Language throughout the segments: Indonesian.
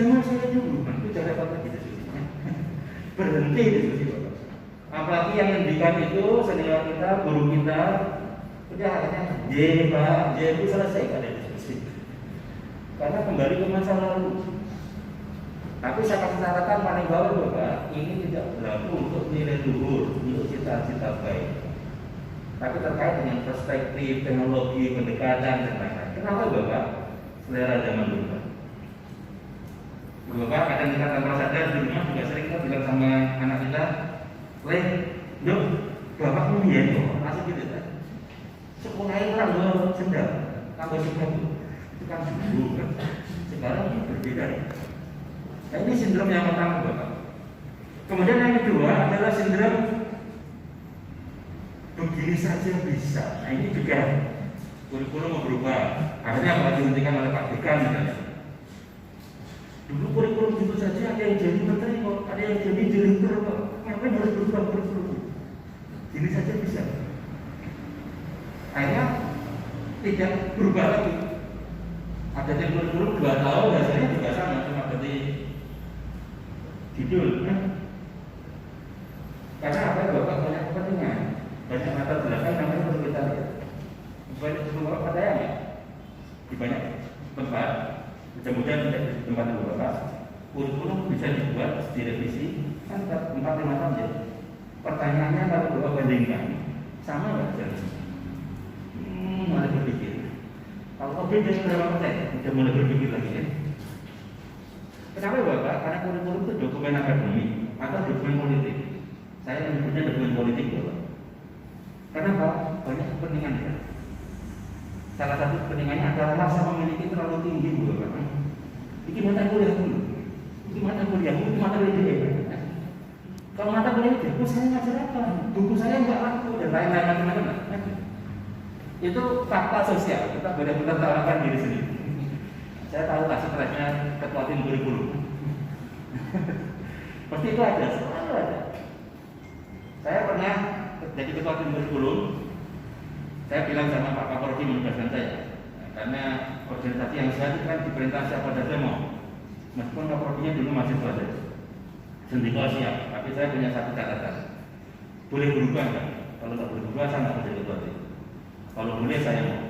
Zaman saya dulu, itu cara apa gitu diskusinya. Berhenti diskusi Bapak. Apalagi yang ngendikan itu senior kita, guru kita, udah hanya J Pak, J itu selesai kan diskusi. Karena kembali ke masa lalu. Tapi saya kasih catatan paling bawah Bapak, ini tidak berlaku untuk nilai luhur, untuk cita-cita baik. Tapi terkait dengan perspektif, teknologi, pendekatan dan lain-lain. Kenapa Bapak? Selera zaman dulu Pak. Bapak kadang kita tanpa sadar di rumah juga sering kita bilang sama anak kita, "Leh, yuk, Bapak mau ya kok." Langsung gitu kan. Sekolahnya orang lo sendal, tambah sepatu. Itu kan dulu kan. Sekarang berbeda. Nah, ini sindrom yang pertama Bapak. Kemudian yang kedua adalah sindrom begini saja bisa. Nah ini juga kurikulum mau berubah. Akhirnya apa dihentikan oleh Pak Dekan misalnya. Dulu kurikulum itu saja ada yang jadi menteri kok, ada yang jadi direktur kok. Ngapain harus berubah kurikulum? Ini saja bisa. Akhirnya tidak berubah lagi. Ada yang kurikulum 2 tahun hasilnya juga sama, cuma berarti judul kan? Karena apa Bapak banyak kepentingan, banyak mata belakang namanya perlu kita lihat. Banyak Bapak ada yang di banyak tempat, mudah-mudahan tidak di tempat itu Bapak. Kurikulum bisa dibuat direvisi kan 4-5 tahun ya. Pertanyaannya kalau Bapak bandingkan sama nggak jalan? Mulai berpikir. Kalau beda berapa persen? Sudah mulai berpikir lagi ya. Kenapa Bapak? Karena kurikulum itu dokumen akademik atau dokumen politik. Saya menyebutnya dokumen politik Bapak. Kenapa? Banyak kepentingan ya. Salah satu kepentingannya adalah rasa memiliki terlalu tinggi Bapak. Ini mata kuliah dulu. Ini mata kuliah, ini mata kuliah. Kalau mata kuliah itu, buku saya ngajar apa? Buku saya nggak laku dan lain-lain macam-macam. Itu fakta sosial. Kita benar-benar tawarkan diri sendiri. Saya tahu lah stresnya ketua tim kurikulum. Pasti itu ada, selalu ada. Saya pernah jadi ketua tim kurikulum. Saya bilang sama Pak Kapolri menugaskan saya, karena organisasi yang sehat itu kan diperintah siapa saja mau. Meskipun Kapolrinya dulu masih saja. Sendiko siap, tapi saya punya satu catatan. Boleh berubah kan? Kalau nggak boleh berubah, saya nggak boleh ketua tim. Kalau boleh saya mau.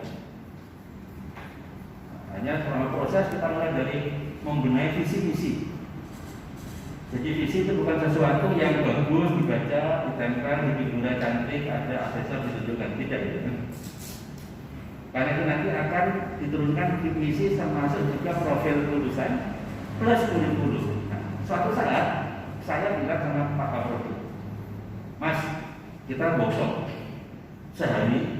Hanya selama proses kita mulai dari membenahi visi-misi. Jadi visi itu bukan sesuatu yang bagus dibaca, ditempel, di figura cantik, ada asesor ditunjukkan, tidak gitu. Karena itu nanti akan diturunkan visi termasuk juga profil lulusan plus kurikulum. Nah, suatu saat saya bilang sama Pak Kapolri, Mas, kita bosok sehari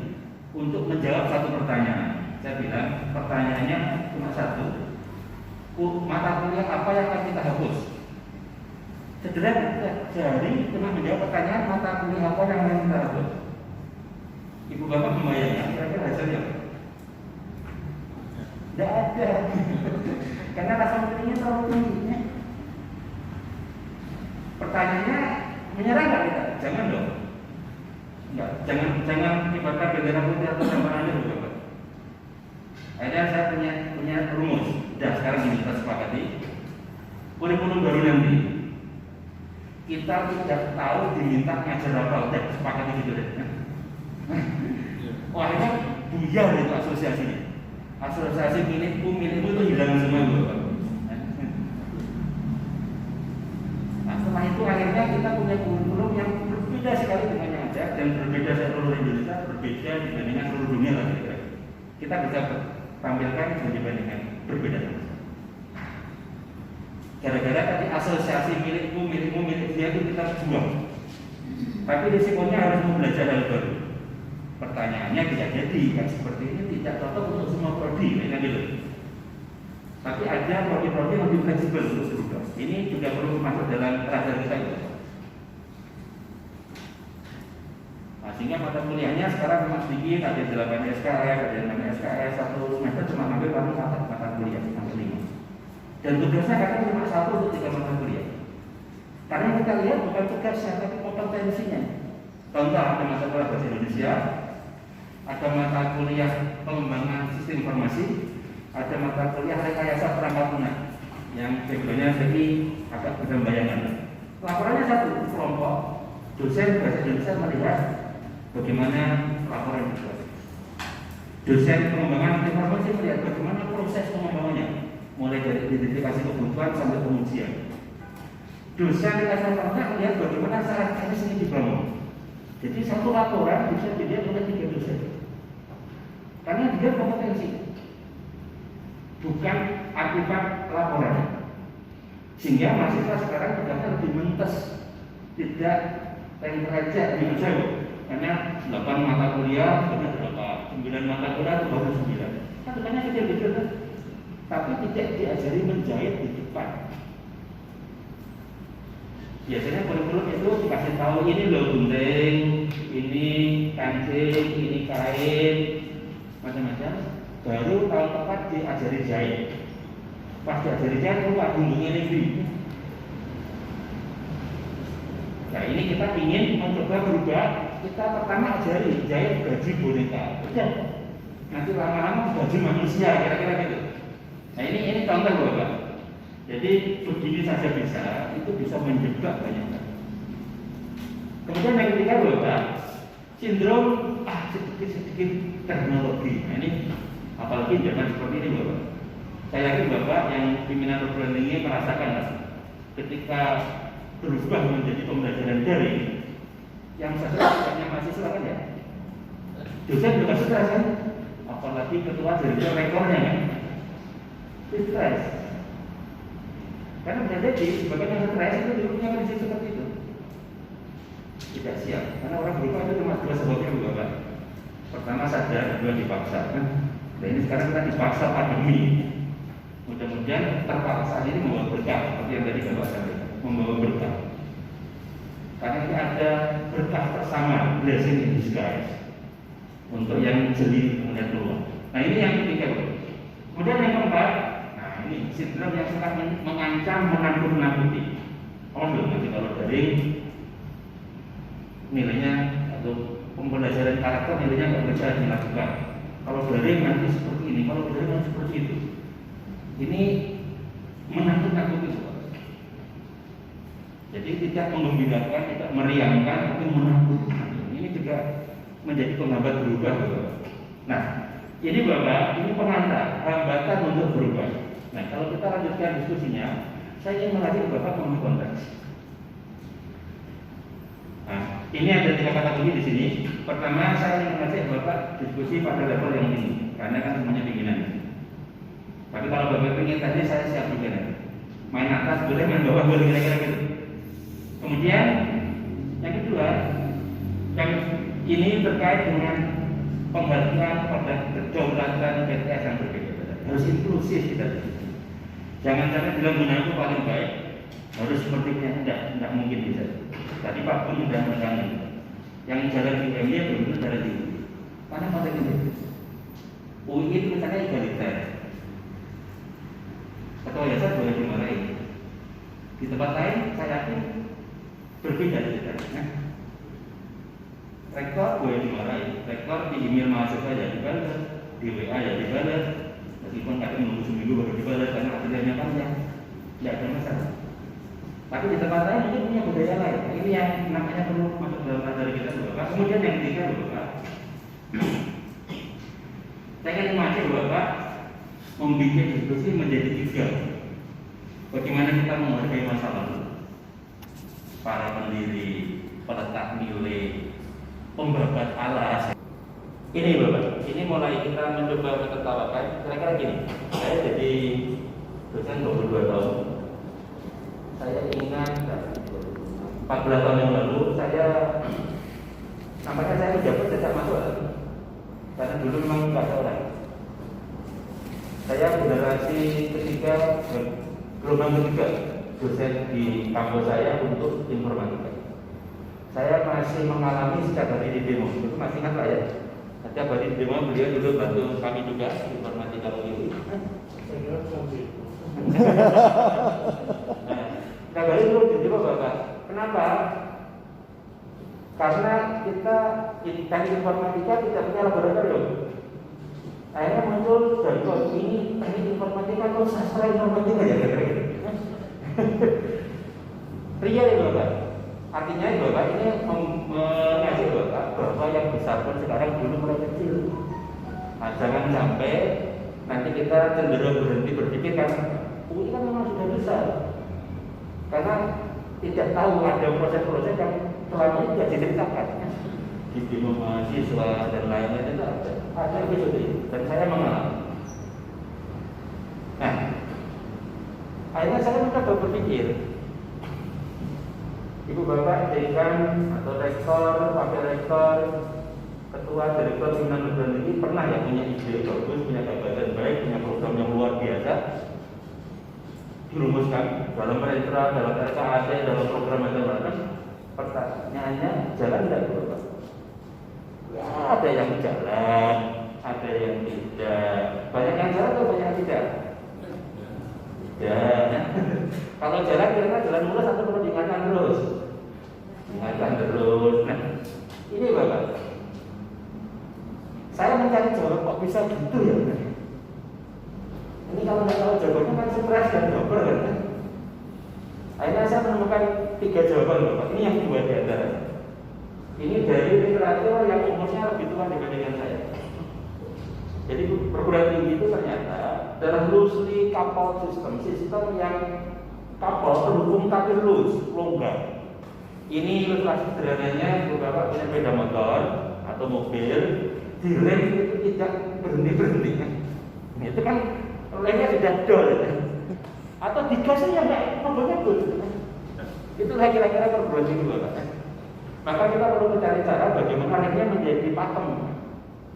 untuk menjawab satu pertanyaan. Saya bilang pertanyaannya cuma satu, mata kuliah apa yang akan kita hapus? Sederhana, sehari cuma menjawab pertanyaan mata kuliah apa yang akan kita hapus. Ibu bapak membayangkan kira-kira hasilnya? Tidak ada, karena rasa memilihnya terlalu tinggi. Pertanyaannya menyerah nggak kita? Jangan dong. Enggak, jangan kibarkan bendera putih atau gambarannya dulu Bapak. Akhirnya saya punya rumus. Sudah sekarang ini kita sepakati. Kurikulum baru nanti kita tidak tahu diminta ngajar apa, udah sepakati gitu deh. Wah ini buyar itu asosiasinya. Asosiasi milikmu itu hilang semua Bapak. Nah setelah itu akhirnya kita punya kurikulum yang berbeda sekali dengan yang ada dan berbeda seluruh Indonesia, berbeda dibandingkan seluruh dunia lah kira-kira. Kita bisa tampilkan dibandingkan berbeda. Gara-gara tadi asosiasi milik dia itu kita buang. Tapi risikonya harus belajar hal baru. Pertanyaannya tidak jadi kan seperti ini tidak cocok untuk semua prodi, kan gitu. Tapi ada prodi-prodi yang lebih fleksibel untuk berubah. Ini juga perlu masuk dalam radar kita itu. Nah, sehingga mata kuliahnya sekarang cuma sedikit, ada 8 SKS, ada 6 SKS, 1 semester cuma ngambil paling 4 mata kuliah sampai 5. Dan tugasnya kadang cuma 1 untuk 3 mata kuliah. Karena kita lihat bukan tugasnya, tapi kompetensinya. Contoh ada mata kuliah bahasa Indonesia, ada mata kuliah pengembangan sistem informasi, ada mata kuliah rekayasa perangkat lunak. yang backgroundnya tadi agak bergambarangan. Laporannya satu kelompok dosen bahasa Indonesia melihat bagaimana laporan itu. Dosen pengembangan informasi melihat bagaimana proses pengembangannya, mulai dari identifikasi kebutuhan sampai pengujian. Dosen dikasih laporannya melihat bagaimana cara teknis ini dibangun. Jadi satu laporan bisa dilihat oleh 3 dosen, karena dia kompetensi, bukan artefak laporan. Sehingga mahasiswa sekarang tugasnya lebih mentes, tidak teraja dengan jauh. Karena 8 mata kuliah, benar berapa? 9 mata kuliah, baru 9. Kan tugasnya kecil-kecil kan? Tapi tidak diajari menjahit di depan. Biasanya kurikulum itu dikasih tahu ini loh gunting, ini kancing, ini kain, macam-macam. Baru tahun tepat diajari jahit. Pas diajari jahit, lupa bumbunya negeri. Nah ini kita ingin mencoba berubah. Kita pertama ajari jahit gaji boneka. Udah. Nanti lama-lama gaji manusia, kira-kira gitu. Nah ini contoh Bapak. Jadi begini saja bisa, itu bisa menjebak banyak. Kemudian yang ketiga Bapak, sindrom sedikit teknologi. Nah ini apalagi zaman seperti ini Bapak. Saya yakin Bapak yang pimpinan perguruan tinggi merasakan ketika berubah menjadi pembelajaran daring, yang stres mahasiswa kan ya, dosen juga stres kan, apalagi ketua dari rekornya kan, stres. Karena bisa jadi sebagian yang stres itu dulunya kondisi seperti itu tidak siap, karena orang berubah itu cuma 2 sebabnya Bapak. Pertama sadar, kedua dipaksa. Nah ini sekarang kita dipaksa pandemi. Mudah-mudahan terpaksa ini membawa berkah, seperti yang tadi Bapak sampaikan, membawa berkah. Karena ini ada berkah bersama, blessing in disguise, untuk yang jeli kemudian keluar. Nah ini yang ketiga Bapak. Kemudian yang keempat, ini sindrom yang sangat mengancam, menakut-nakuti. Nanti kalau daring nilainya atau pembelajaran karakter nilainya nggak bisa dilakukan. Kalau daring nanti seperti ini, kalau daring nanti seperti itu. Ini menakut-nakuti. Jadi tidak menggembirakan, tidak meriangkan, tapi menakutkan. Ini juga menjadi penghambat berubah. Nah, ini Bapak, ini pengantar, hambatan untuk berubah. Nah, kalau kita lanjutkan diskusinya, saya ingin mengajak Bapak memahami konteks. Nah, ini ada 3 kategori di sini. Pertama, saya ingin mengajak Bapak diskusi pada level yang tinggi, karena kan semuanya pinginan. Tapi kalau Bapak ingin tadi, saya siap juga. Main atas boleh, main bawah boleh, kira-kira gitu. Kemudian, yang kedua, yang ini terkait dengan pembagian pada kedaulatan BTS yang berbeda. Harus inklusif kita. Jangan-jangan bilang guna itu paling baik, harus seperti ini, tidak mungkin bisa. Tadi Pak Pun sudah menekankan, yang jalan di UMY benar-benar jalan di UI. Mana konteks ini? UI itu misalnya egaliter. Ketua yayasan boleh dimarahi. Di tempat lain saya yakin berbeda ceritanya. Rektor boleh dimarahi. Rektor di email mahasiswa ya dibalas, di WA ya dibalas. Meskipun kadang menunggu seminggu baru dibalas karena akhirnya panjang, tidak ada masalah. Tapi di tempat lain mungkin punya budaya lain. Ini yang namanya perlu masuk dalam materi kita Bapak. Kemudian yang ketiga Bapak, saya ingin mengajak Bapak membuat diskusi menjadi 3. Bagaimana kita menghargai masa lalu, para pendiri, peletak nilai, pembabat alas. Ini Bapak, ini mulai kita mencoba menertawakan. Kira-kira gini, saya jadi dosen 22 tahun. Saya ingat 14 tahun yang lalu nampaknya saya menjabat sejak masuk, karena dulu memang nggak ada orang. Saya generasi ketiga, gelombang ketiga dosen di kampus saya untuk informatika. Saya masih mengalami sejak hari di demo, itu masih ingat Pak ya? Setiap hari di demo beliau dulu bantu kami juga informatika ini. Nah, kali dulu di demo Bapak. Kenapa? Karena kita di teknik informatika tidak punya laboratorium. Akhirnya muncul dari ini teknik informatika atau sastra informatika ya kira-kira. Real itu Bapak. Artinya itu Bapak ini mengajak Bapak bahwa yang besar pun sekarang dulu mulai kecil. Nah, jangan sampai nanti kita cenderung berhenti berpikir karena ini kan memang sudah besar. Karena tidak tahu ada proses-proses yang selama ini tidak diceritakan. Di bidang mahasiswa dan lain-lain itu ada episode itu dan saya mengalami. Nah, akhirnya saya mencoba berpikir, Ibu Bapak dekan atau rektor, wakil rektor, ketua direktur pimpinan perguruan tinggi pernah ya punya ide bagus, punya gagasan baik, punya program yang luar biasa, dirumuskan dalam perintah, dalam RKAD, dalam program macam-macam. Pertanyaannya, jalan tidak Bapak? Ya, ada yang jalan, ada yang tidak. Banyak yang jalan atau banyak yang tidak? Tidak. Kalau jalan kira-kira jalan mulus atau perlu diingatkan terus? Ingatkan terus. Nah, ini Bapak, saya mencari jawab kok bisa gitu ya? Ini kalau nggak tahu jawabannya kan stres dan double kan? Akhirnya saya menemukan 3 jawaban Bapak. Ini yang 2 di antara. Ini dari literatur yang umurnya lebih tua dibandingkan saya. Jadi perguruan tinggi itu ternyata dalam loosely coupled sistem yang coupled terhubung tapi loose, longgar. Ini ilustrasi sederhananya, Bapak punya sepeda motor atau mobil, di rem itu tidak berhenti. Nah, itu kan remnya sudah dol, atau digasnya yang nggak mobilnya dol. Itulah kira-kira perguruan tinggi Bapak. Maka kita perlu mencari cara bagaimana remnya menjadi pakem.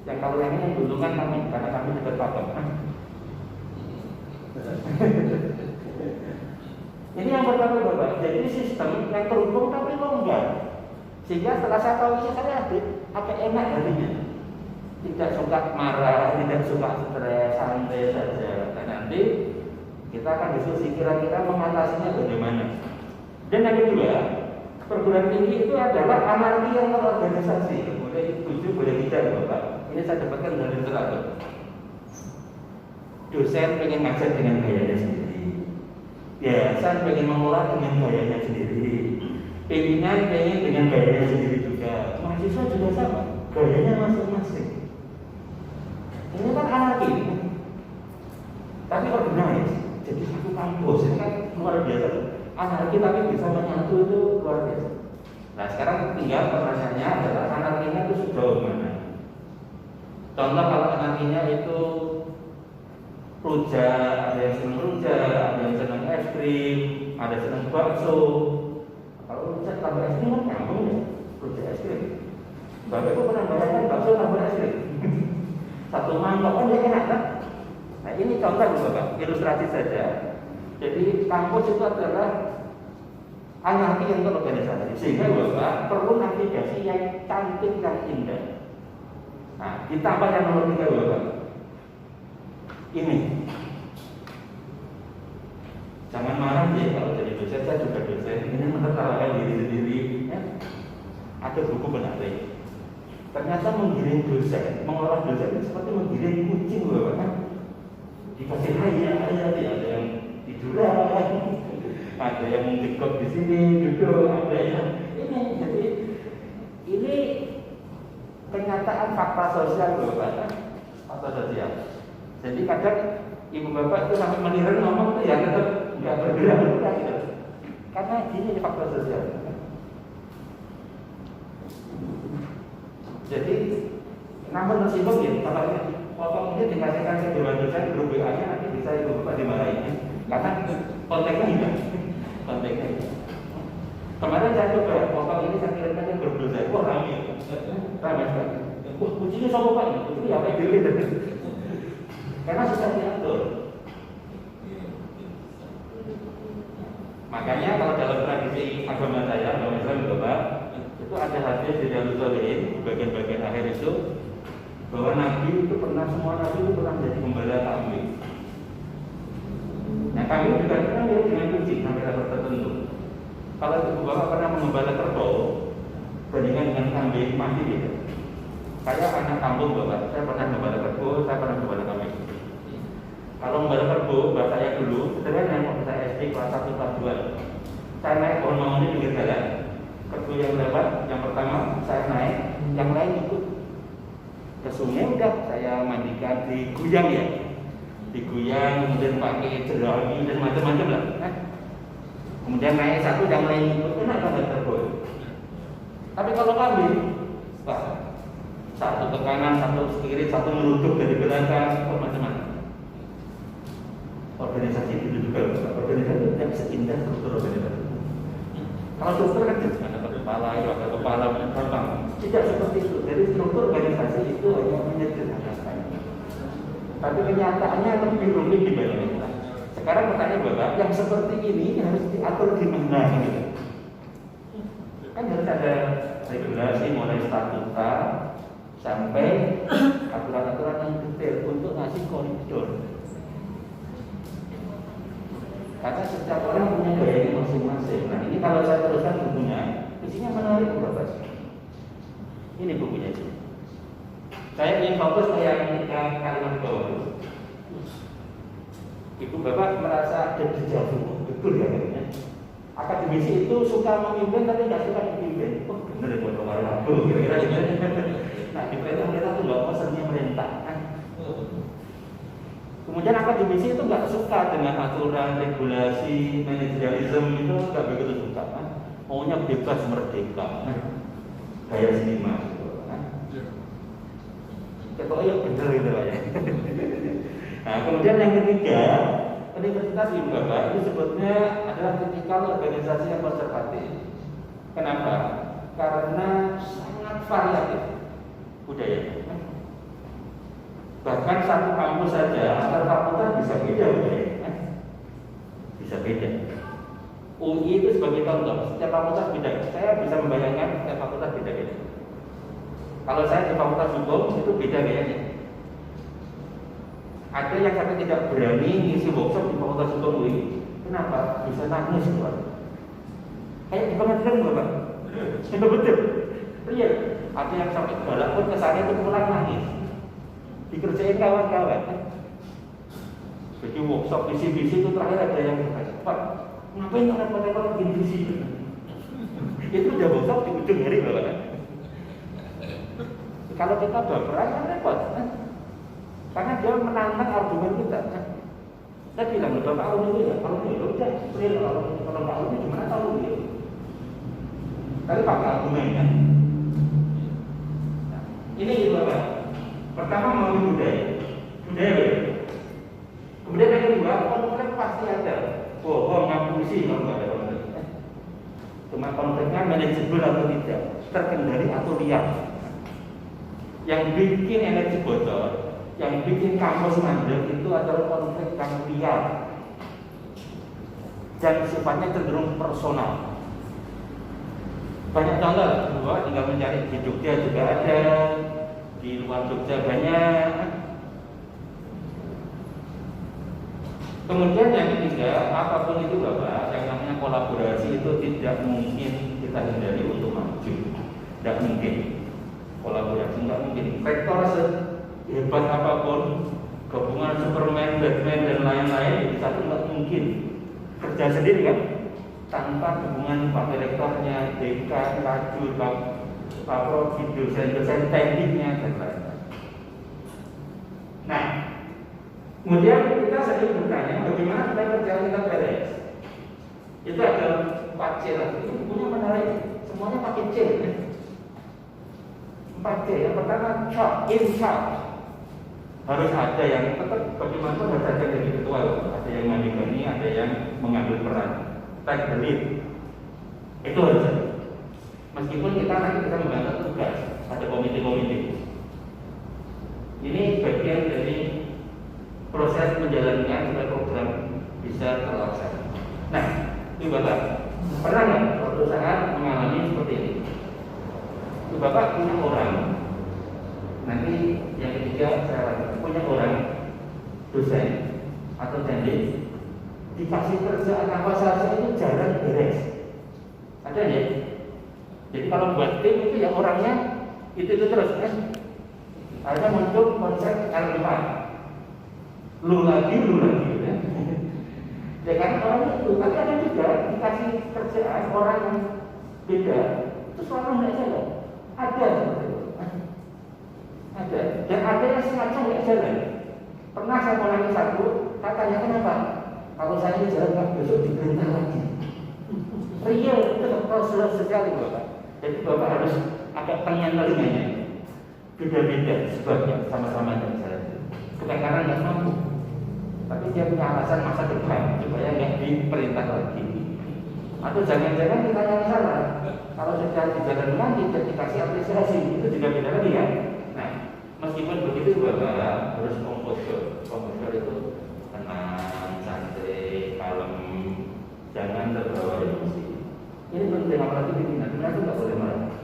Yang kalau remnya diuntungkan kami, karena kami tidak pakem. Ini yang pertama Bapak. Jadi sistem yang terhubung tapi longgar, sehingga setelah saya tahu ini saya agak enak hatinya. Tidak suka marah, tidak suka stres, santai saja. Dan nanti kita akan diskusi kira-kira mengatasinya bagaimana. Dan yang kedua, perguruan tinggi itu adalah anarki yang terorganisasi. Boleh setuju, boleh tidak Bapak. Ini saya dapatkan dari literatur. Dosen pengen ngajar dengan gayanya sendiri, yayasan pengen mengolah dengan gayanya sendiri, pimpinan pengen dengan gayanya sendiri juga, mahasiswa juga sama, gayanya masing-masing. Ini kan anarki, tapi organize. Jadi satu kampus ini kan luar biasa. Anarki tapi bisa menyatu itu luar biasa. Nah sekarang tinggal pertanyaannya adalah anarkinya itu sejauh mana? Contoh kalau anarkinya itu rujak, ada yang senang rujak, ada yang senang es krim, ada yang senang bakso. Kalau rujak tambah es krim kan nyambung ya, rujak es krim. Bapak itu pernah bayangkan bakso tambah es krim? Satu mangkok kan dia enak kan? Nah ini contoh Bapak, ilustrasi saja. Jadi kampus itu adalah anarki yang terorganisasi, sehingga Bapak perlu navigasi yang cantik dan indah. Nah ditambah yang nomor 3 Bapak. Ini jangan marah ya kalau jadi dosen, saya juga dosen. Ini menertawakan diri sendiri ya. Ada buku menarik. Ternyata menggiring dosen, mengolah dosen itu seperti menggiring kucing Bapak. Dikasih ada yang tiduran, ada yang menjengkok di sini, duduk, ada yang ini. Jadi ini kenyataan fakta sosial Bapak, fakta sosial. Jadi kadang ibu bapak itu sampai meniru ngomong itu ya tetap nggak bergerak gitu. Karena ini fakta sosial. Jadi namun tersinggung ya kalau potong ini dikasihkan ke dewan dosen grup WA-nya nanti bisa ibu bapak dimarahin karena konteksnya enggak. Konteksnya enggak. Kemarin saya coba potong ini saya kirimkan ke grup dosen, wah ramai sekali. Wah kuncinya sama pak, itu ya apa dulu karena susah diatur. Makanya kalau dalam tradisi agama saya, agama Islam Bapak, itu ada hadis di dalam Solihin, bagian-bagian akhir itu, bahwa Nabi itu pernah, semua Nabi itu pernah menjadi gembala kambing. Nah kambing juga pernah mirip dengan kucing sampai level tertentu. Kalau ibu bapak pernah mengembala kerbau, bandingkan dengan kambing mati gitu. Saya anak kampung Bapak, saya pernah gembala kerbau, saya pernah gembala kambing. Kalau gembala kerbau, Bapak saya dulu, sederhana waktu saya SD kelas 1 kelas 2. Saya naik pohon mangun di pinggir jalan. Kerbau yang lewat, yang pertama saya naik, yang lain ikut. Ke sungai udah saya mandikan, diguyang ya, diguyang, kemudian pakai jerami dan macam-macam lah. Kemudian naik satu, yang lain ikut, enak banget kerbau. Tapi kalau kambing, wah, satu ke kanan, satu ke kiri, satu menutup dari belakang, macam-macam. Organisasi itu juga, organisasi tidak seindah struktur organisasi. Kalau struktur kan ada kepala, ada kepala, terbang. Tidak seperti itu. Jadi struktur organisasi itu hanya menyederhanakan. Tapi kenyataannya lebih rumit dibanding kita. Sekarang pertanyaan Bapak, yang seperti ini harus diatur di mana gitu? Kan harus ada regulasi mulai statuta sampai aturan-aturan yang detail untuk ngasih koridor. Karena setiap orang punya gayanya masing-masing. Nah ini kalau saya teruskan bukunya, isinya menarik Bapak. Ini bukunya itu. Saya ingin fokus ke yang kalimat bawah. Ibu Bapak merasa ada dejavu, betul ya katanya. Akademisi itu suka memimpin tapi nggak suka dipimpin. Oh benar ya buat kemarin aku kira-kira gitu. Nah di perintah kita tuh nggak mau seninya merintah. Kemudian akademisi itu nggak suka dengan aturan, regulasi, manajerialisme itu nggak begitu suka. Maunya bebas merdeka, gaya seniman. Ketua yang benar gitu ya. Nah kemudian yang ketiga, universitas di Bapak itu sebetulnya adalah tipikal organisasi yang konservatif. Kenapa? Karena sangat variatif budaya. Bahkan satu kampus saja antar fakultas bisa beda budaya. Bisa beda. UI itu sebagai contoh, setiap fakultas beda. Saya bisa membayangkan setiap fakultas beda-beda. Kalau saya di fakultas hukum itu beda gayanya. Ada yang sampai tidak berani ngisi workshop di fakultas hukum UI. Kenapa? Bisa nangis keluar. Kayak di pengadilan Bapak. Itu betul. Real. Ada yang sampai galak pun kesannya itu pulang nangis. Dikerjain kawan-kawan. Jadi workshop visi-visi itu terakhir ada yang berkata, Pak, ngapain orang-orang bikin visi? Itu udah workshop di ujung hari Bapak. Kalau kita baperan kan repot, karena dia menantang argumen kita. Saya bilang, Bapak alumni ya, alumni itu udah real, kalau Pak alumni gimana tahu dia? Tapi pakai argumen kan. Nah, ini gitu Bapak. Pertama mau budaya, budaya. Kemudian yang kedua, konflik pasti ada. Bohong, ngapusi kalau nggak ada konflik. Cuma konfliknya manajebil atau tidak, terkendali atau liar. Yang bikin energi bocor, yang bikin kampus mandek itu adalah konflik yang liar dan sifatnya cenderung personal. Banyak contoh, bahwa tinggal mencari di Jogja juga ada, di luar Jogja banyak. Kemudian yang ketiga, apapun itu Bapak, yang namanya kolaborasi itu tidak mungkin kita hindari untuk maju, tidak mungkin. Kolaborasi nggak mungkin. Rektor sehebat apapun, gabungan Superman, Batman dan lain-lain di satu nggak mungkin kerja sendiri kan, tanpa hubungan pak direktornya, dekan, lajur, pak prof, dosen tekniknya dan lain-lain. Nah, kemudian kita sering bertanya bagaimana supaya kerjaan kita beres. Itu ada 4 C lagi. Itu bukunya menarik. Semuanya pakai C. 4C. Yang pertama in charge. Harus ada yang tetap bagaimana harus ada jadi ketua. Ada yang mandiri, ada yang mengambil peran. Take the lead. Itu harus ada. Meskipun kita nanti bisa membantu tugas, ada komite-komite. Ini bagian dari proses menjalannya supaya program bisa terlaksana. Nah, itu Bapak pernah nggak suatu saat mengalami seperti ini? Itu Bapak punya orang, nanti yang ketiga saya punya orang dosen atau janji dikasih kerjaan apa saja itu jarang beres. Ada ya? Jadi kalau buat tim itu ya orangnya itu terus kan? Akhirnya muncul konsep L4, lu lagi ya. Ya kan orang itu, tapi ada juga dikasih kerjaan orang yang beda, itu selalu nggak jalan. Ada seperti itu. Ada, dan ada yang sengaja nggak jalan. Pernah saya mulai satu, katanya kenapa? Kalau saya ini jalan nggak besok diberintah lagi. Real itu proses sekali Bapak. Jadi Bapak harus agak pengen telinganya. Beda-beda sebabnya sama-sama tidak jalan. Bukan karena nggak mampu, tapi dia punya alasan masa depan supaya nggak diperintah lagi. Atau jangan-jangan kita yang salah. Kalau sudah dijalankan tidak dikasih apresiasi, itu juga beda lagi ya. Nah, meskipun begitu Bapak harus komposer itu tenang, santai, kalem, jangan terbawa emosi. Ini penting, apalagi pimpinan itu nggak boleh marah.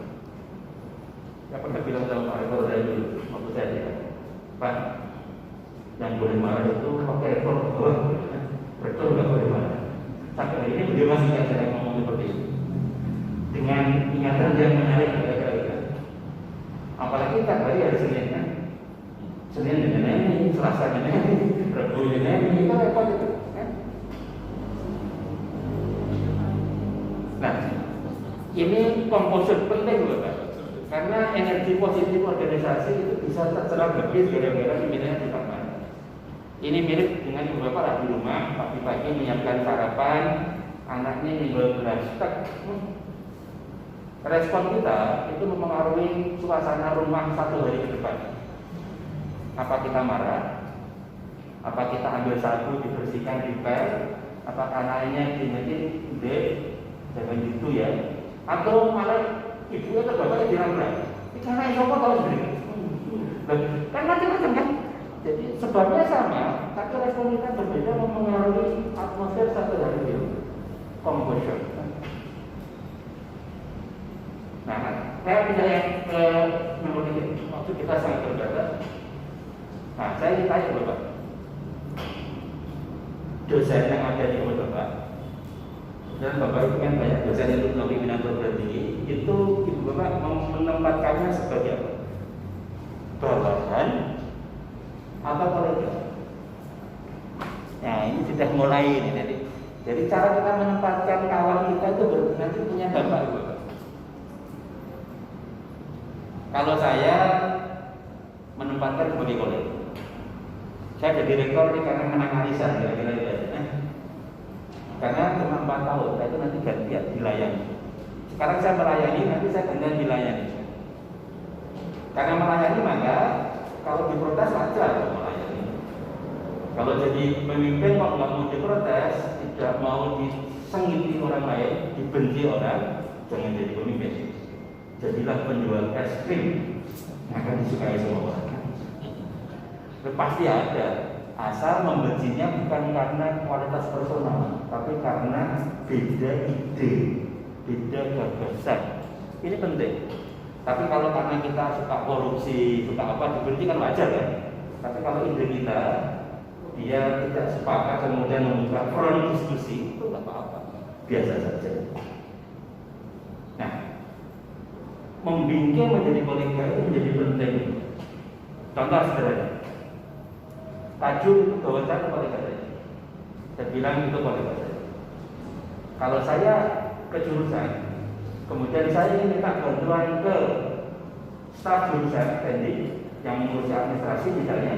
Ya pernah bilang sama Pak Rektor saya dulu, waktu saya lihat, Pak, yang boleh marah itu pakai rektor bawah, rektor nggak boleh marah. Sampai hari ini beliau masih ingat saya ngomong seperti itu, dengan ingatan yang menarik kira-kira. Apalagi tiap hari ada Senin kan, Senin dengan ini, Selasa dengan ini, Rabu dengan ini, itu repot itu. Nah, ini komposit penting Bapak. Karena energi positif organisasi itu bisa terserap habis gara-gara pimpinannya tidak mana. Ini mirip dengan ibu bapak lah di rumah, pagi-pagi menyiapkan sarapan, anaknya nimbrung beras. Respon kita itu mempengaruhi suasana rumah satu hari ke depan. Apa kita marah? Apa kita ambil sapu dibersihkan di pel? Apakah anaknya diingetin, dek, jangan gitu ya? Atau malah ibunya atau bapaknya dirangkul. Karena yang siapa tahu sendiri. Kan macam-macam kan. Jadi sebabnya sama, tapi respon kita berbeda mempengaruhi atmosfer satu hari itu. Composition. Nah, saya bisa yang ke memiliki waktu kita sangat terbatas. Nah, saya ingin tanya Bapak, dosen yang ada di rumah Bapak, dan Bapak itu kan banyak dosen yang untuk pimpinan perguruan tinggi, itu Ibu Bapak menempatkannya sebagai apa? Bawahan atau kolega? Nah ini sudah mulai ini. Jadi cara kita menempatkan kawan kita itu nanti punya dampak Ibu Bapak. Kalau saya menempatkan sebagai kolega, saya jadi rektor ini karena menangani saya kira-kira itu. Karena cuma 4 tahun, saya itu nanti gantian dilayani. Sekarang saya melayani, nanti saya gantian dilayani. Karena melayani maka kalau diprotes wajar kalau melayani. Kalau jadi pemimpin kok nggak mau diprotes, tidak mau disengiti orang lain, dibenci orang, jangan jadi pemimpin. Jadilah penjual es krim yang akan disukai semua orang. Pasti ada. Asal membencinya bukan karena kualitas personal, tapi karena beda ide, beda gagasan. Ini penting. Tapi kalau karena kita suka korupsi, suka apa, dibenci kan wajar ya. Tapi kalau ide kita, dia tidak sepakat kemudian membuka front diskusi, itu nggak apa-apa, biasa saja. Nah, membingkai menjadi kolega itu menjadi penting. Contoh sederhana. Tajul itu bawa saya ke kolega saya. Saya bilang itu kolega saya. Kalau saya ke jurusan, kemudian saya ingin minta bantuan ke staf jurusan teknik yang mengurusi administrasi misalnya,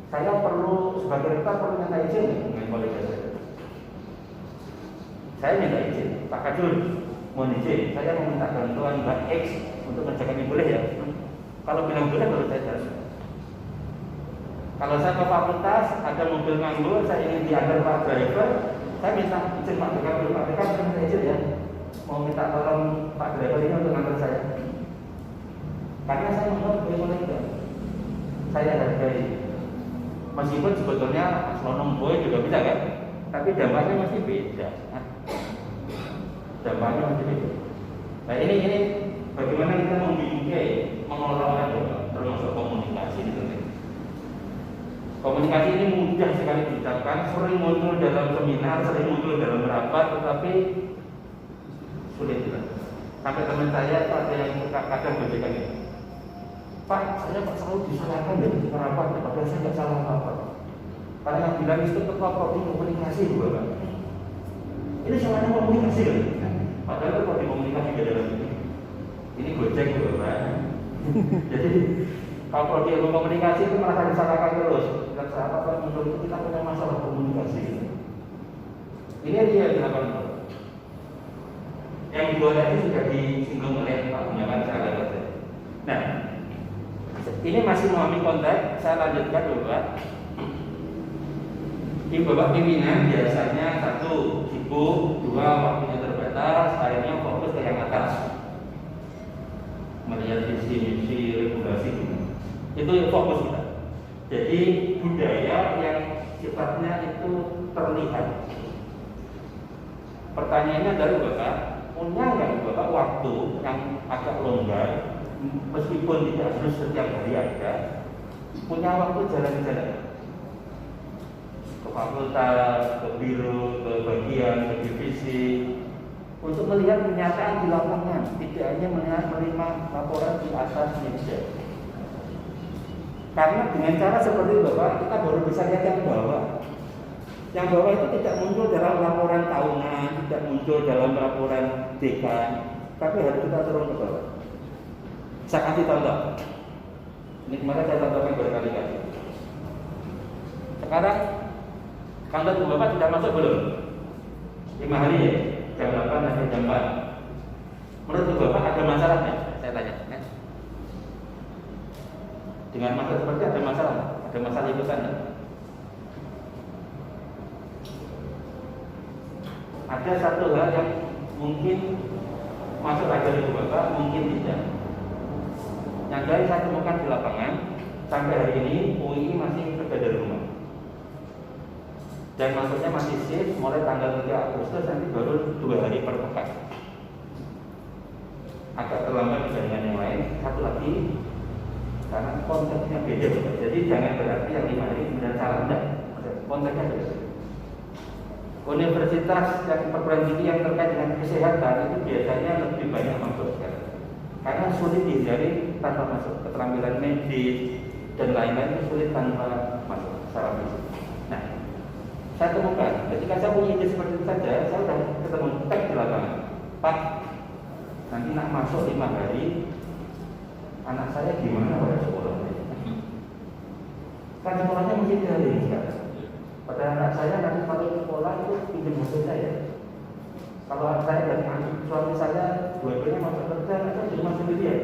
saya perlu sebagai rektor perlu minta izin dengan kolega saya. Saya minta izin, Pak Kajul, mohon izin, saya mau minta bantuan Mbak X untuk menjaga ini boleh ya? Kalau bilang boleh baru saya jalan. Kalau saya ke fakultas, ada mobil nganggur, saya ingin diantar Pak driver, saya minta izin Pak driver, saya minta izin ya, mau minta tolong Pak driver ini untuk ngantar saya. Karena saya menganggap sebagai kolega, saya hargai. Meskipun sebetulnya selonong boy juga bisa kan, tapi dampaknya masih beda. Dampaknya masih beda. Nah ini bagaimana kita membingkai, mengelola termasuk komunikasi itu. Komunikasi ini mudah sekali diucapkan, sering muncul dalam seminar, sering muncul dalam rapat, tetapi sulit juga. Sampai teman saya ada yang suka kadang berbeda. Pak, saya Pak selalu disalahkan dari rapat, padahal saya nggak salah apa-apa. Karena yang bilang itu ketua prodi komunikasi juga Pak. Ini salahnya komunikasi loh. Padahal itu prodi komunikasi di dalam ini Gojek juga Pak. Jadi kalau prodi komunikasi itu merasa disalahkan terus. Dan sahabat Pak menurut itu kita punya masalah komunikasi. Ini dia yang dilakukan. Yang dua tadi sudah disinggung oleh Pak Gunawan secara betul. Nah, ini masih memahami konteks. Saya lanjutkan dulu Pak. Di babak pimpinan biasanya satu sibuk, dua waktunya terbatas, akhirnya fokus ke yang atas, melihat visi misi regulasi itu fokus kita. Jadi budaya yang sifatnya itu terlihat. Pertanyaannya dari Bapak, punya nggak Bapak waktu yang agak longgar, meskipun tidak harus setiap hari ada, punya waktu jalan-jalan ke fakultas, ke biro, ke bagian, ke divisi, untuk melihat kenyataan di lapangan, tidak hanya menerima laporan di atas meja. Karena dengan cara seperti itu Bapak, kita baru bisa lihat yang bawah. Yang bawah itu tidak muncul dalam laporan tahunan, tidak muncul dalam laporan dekan, tapi harus kita turun ke bawah. Saya kasih contoh. Ini kemarin saya contohkan berkali-kali. Sekarang kantor Bapak sudah masuk belum? 5 hari ya? Jam 8 sampai jam 4. Menurut Bapak ada masalahnya? Saya tanya. Dengan masalah seperti ada masalah? Ada masalah ikutan? Ada satu hal yang mungkin masuk aja di Bapak, mungkin tidak. Yang dari saya temukan di lapangan, sampai hari ini UI masih kerja dari rumah. Dan masuknya masih shift mulai tanggal 3 Agustus, nanti baru 2 hari per pekan. Agak terlambat dibandingkan yang lain. Satu lagi, karena konteksnya beda. Jadi jangan berarti yang 5 hari kemudian salah, enggak. Konteksnya beda. Universitas yang perguruan tinggi yang terkait dengan kesehatan itu biasanya lebih banyak masuk sekarang. Karena sulit dihindari tanpa masuk. Keterampilan medis dan lain-lain itu sulit tanpa masuk secara fisik. Nah, saya temukan ketika saya punya ide seperti itu saja, saya sudah ketemu teks di lapangan. Pak, nanti nak masuk 5 hari, anak saya gimana pada sekolah? Kan sekolahnya mesti daring sekarang. Pada anak saya nanti kalau sekolah itu pinjam buku saya. Kalau anak saya dan suami saya dua-duanya masuk kerja, saya di rumah sendirian.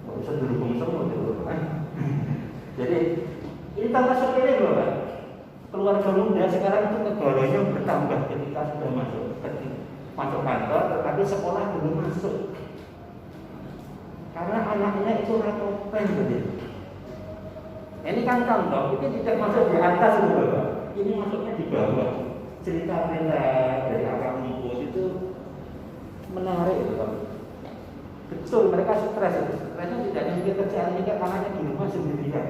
Nggak bisa dirubung semua dulu. Jadi ini tambah sepele loh Pak. Keluarga muda sekarang itu negaranya bertambah ketika sudah masuk kantor, tetapi sekolah belum masuk. Karena anaknya itu ratopen begitu. Ini kan contoh, ini tidak masuk di atas itu Bapak. Ini masuknya di bawah. Cerita-cerita dari akar rumput itu menarik itu Pak. Betul, mereka stres itu. Stresnya tidak hanya mikir kerjaan, mikir anaknya di rumah sendirian.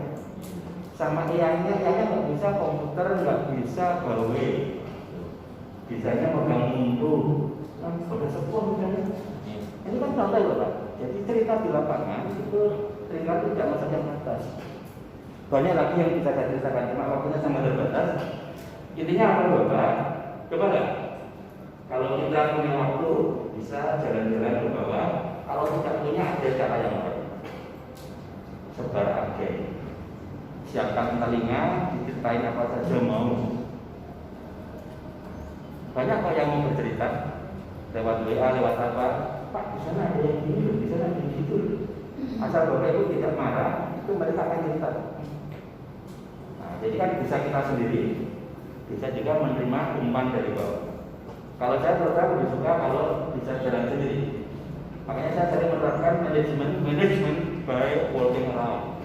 Sama eyangnya nggak bisa komputer, nggak bisa gawe. Bisanya megang mumpung. Nah, sudah sepuh misalnya. Ini kan contoh itu Pak. Jadi cerita di lapangan itu cerita tidak masuk yang atas. Banyak lagi yang bisa saya ceritakan, cuma waktunya sangat terbatas. Intinya apa Bapak? Coba lah. Kalau kita punya waktu, bisa jalan-jalan ke bawah. Kalau tidak punya, ada cara yang lain. Sebar agen. Siapkan telinga, diceritain apa saja mau. Banyak kok yang mau bercerita lewat WA, lewat apa. Pak, di sana ada yang gini, di sana ada yang gitu. Asal Bapak itu tidak marah, itu mereka akan cerita. Jadi kan bisa kita sendiri, bisa juga menerima umpan dari bawah. Kalau saya terutama lebih suka kalau bisa jalan sendiri. Makanya saya sering menerapkan manajemen by walking around.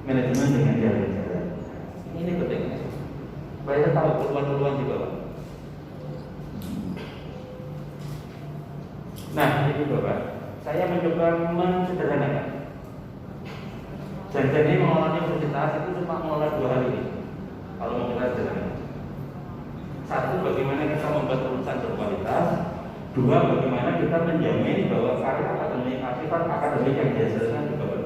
Manajemen dengan jalan-jalan. Ini pentingnya. Supaya tahu peluang-peluang di bawah. Nah, ini Bapak, saya mencoba mensederhanakan. Jangan ini mengelola universitas itu cuma mengelola 2 hal ini. Kalau mau kita jalan, satu, bagaimana kita membuat lulusan berkualitas. 2, bagaimana kita menjamin bahwa karya akademik, akademik yang dihasilkan juga berkualitas.